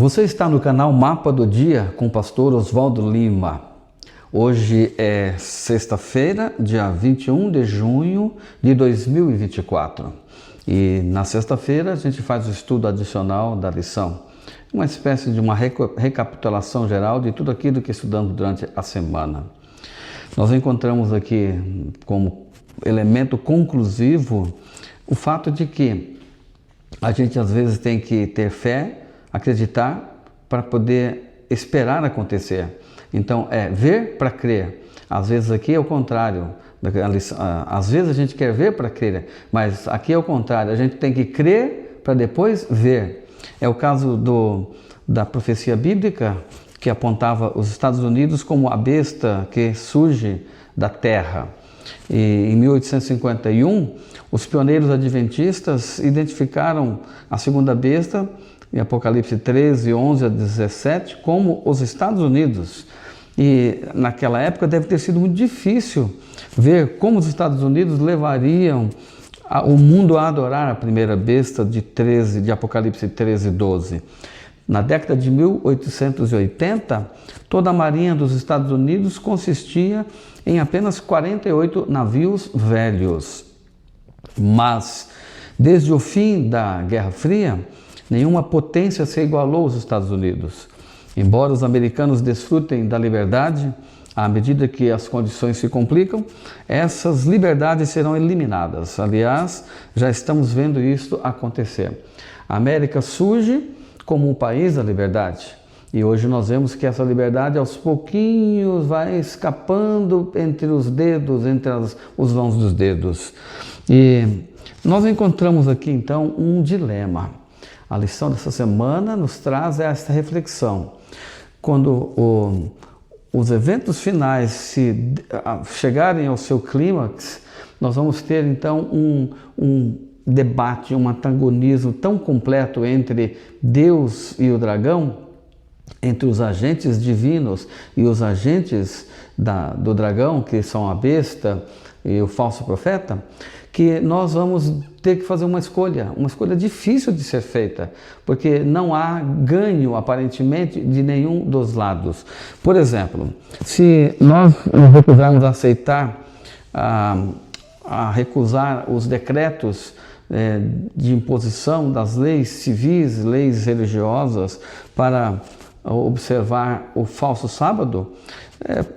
Você está no canal Mapa do Dia com o pastor Oswaldo Lima. Hoje é sexta-feira, dia 21 de junho de 2024. E na sexta-feira a gente faz o estudo adicional da lição. Uma espécie de uma recapitulação geral de tudo aquilo que estudamos durante a semana. Nós encontramos aqui como elemento conclusivo o fato de que a gente às vezes tem que ter fé, acreditar para poder esperar acontecer. Então é ver para crer. Às vezes aqui é o contrário. Às vezes a gente quer ver para crer, mas aqui é o contrário. A gente tem que crer para depois ver. É o caso da profecia bíblica que apontava os Estados Unidos como a besta que surge da terra. E em 1851, os pioneiros adventistas identificaram a segunda besta, em Apocalipse 13, 11 a 17, como os Estados Unidos. E naquela época deve ter sido muito difícil ver como os Estados Unidos levariam o mundo a adorar a primeira besta de Apocalipse 13, 12. Na década de 1880, toda a marinha dos Estados Unidos consistia em apenas 48 navios velhos. Mas, desde o fim da Guerra Fria, nenhuma potência se igualou aos Estados Unidos. Embora os americanos desfrutem da liberdade, à medida que as condições se complicam, essas liberdades serão eliminadas. Aliás, já estamos vendo isso acontecer. A América surge como um país da liberdade. E hoje nós vemos que essa liberdade aos pouquinhos vai escapando entre os dedos, entre os vãos dos dedos. E nós encontramos aqui então um dilema. A lição dessa semana nos traz esta reflexão. Quando os eventos finais chegarem ao seu clímax, nós vamos ter então um debate, um antagonismo tão completo entre Deus e o dragão, entre os agentes divinos e os agentes do dragão, que são a besta e o falso profeta, que nós vamos ter que fazer uma escolha difícil de ser feita, porque não há ganho, aparentemente, de nenhum dos lados. Por exemplo, se nós nos recusarmos a aceitar, a recusar os decretos de imposição das leis civis, leis religiosas, para observar o falso sábado,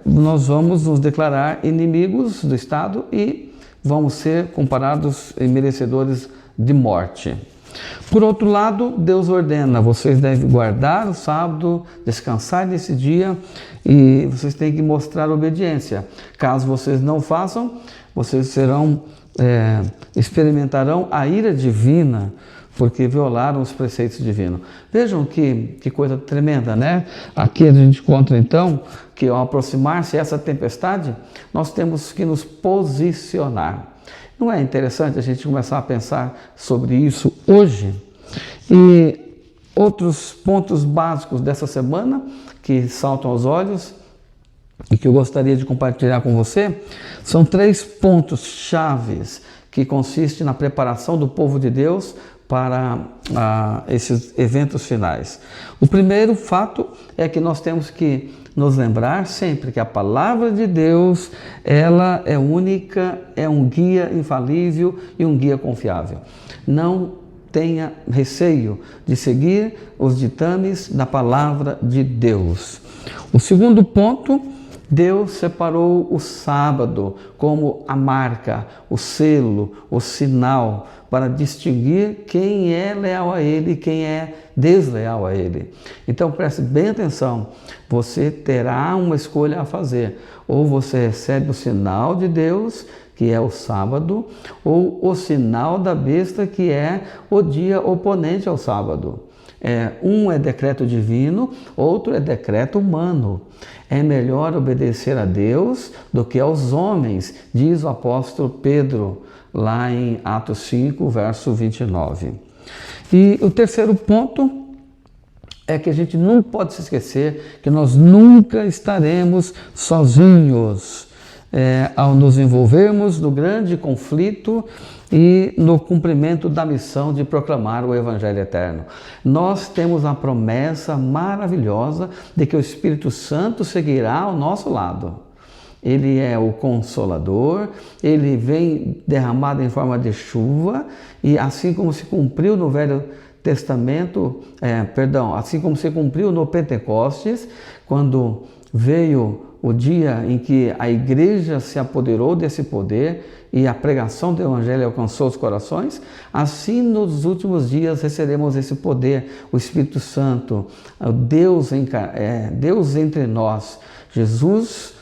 nós vamos nos declarar inimigos do Estado e vamos ser comparados e merecedores de morte. Por outro lado, Deus ordena, vocês devem guardar o sábado, descansar nesse dia e vocês têm que mostrar obediência. Caso vocês não façam, vocês experimentarão a ira divina, porque violaram os preceitos divinos. Vejam que coisa tremenda, né? Aqui a gente encontra então que ao aproximar-se essa tempestade, nós temos que nos posicionar. Não é interessante a gente começar a pensar sobre isso hoje? E outros pontos básicos dessa semana que saltam aos olhos e que eu gostaria de compartilhar com você são 3 pontos chaves que consistem na preparação do povo de Deus para esses eventos finais. O primeiro fato é que nós temos que nos lembrar sempre que a palavra de Deus, ela é única, é um guia infalível e um guia confiável. Não tenha receio de seguir os ditames da palavra de Deus. O segundo ponto, Deus separou o sábado como a marca, o selo, o sinal para distinguir quem é leal a Ele e quem é desleal a Ele. Então preste bem atenção, você terá uma escolha a fazer. Ou você recebe o sinal de Deus, que é o sábado, ou o sinal da besta, que é o dia oponente ao sábado. Um é decreto divino, outro é decreto humano. É melhor obedecer a Deus do que aos homens, diz o apóstolo Pedro, lá em Atos 5, verso 29. E o terceiro ponto é que a gente não pode se esquecer que nós nunca estaremos sozinhos. ao nos envolvermos no grande conflito e no cumprimento da missão de proclamar o Evangelho eterno. Nós temos a promessa maravilhosa de que o Espírito Santo seguirá ao nosso lado. Ele é o Consolador, ele vem derramado em forma de chuva, e assim como se cumpriu no Velho Testamento, assim como se cumpriu no Pentecostes, quando veio o dia em que a igreja se apoderou desse poder e a pregação do Evangelho alcançou os corações, assim nos últimos dias receberemos esse poder, o Espírito Santo, Deus entre nós, Jesus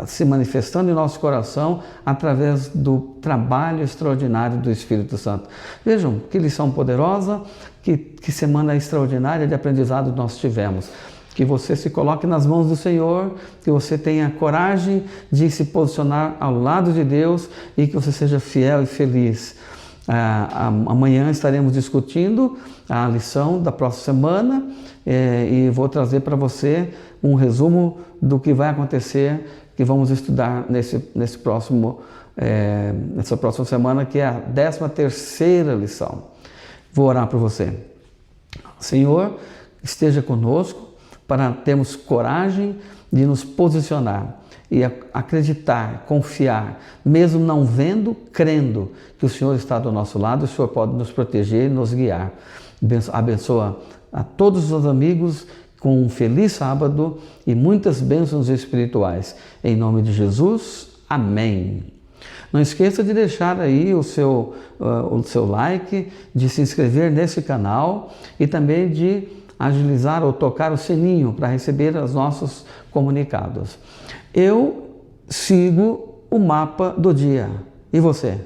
se manifestando em nosso coração através do trabalho extraordinário do Espírito Santo. Vejam, que lição poderosa, que semana extraordinária de aprendizado nós tivemos. Que você se coloque nas mãos do Senhor, que você tenha coragem de se posicionar ao lado de Deus e que você seja fiel e feliz. Amanhã estaremos discutindo a lição da próxima semana e vou trazer para você um resumo do que vai acontecer, que vamos estudar nessa próxima semana, que é a 13ª lição. Vou orar por você. Senhor, esteja conosco, para termos coragem de nos posicionar e acreditar, confiar, mesmo não vendo, crendo que o Senhor está do nosso lado, o Senhor pode nos proteger e nos guiar. Abençoa a todos os amigos com um feliz sábado e muitas bênçãos espirituais. Em nome de Jesus, amém. Não esqueça de deixar aí o seu like, de se inscrever nesse canal e também de agilizar ou tocar o sininho para receber os nossos comunicados. Eu sigo o mapa do dia. E você?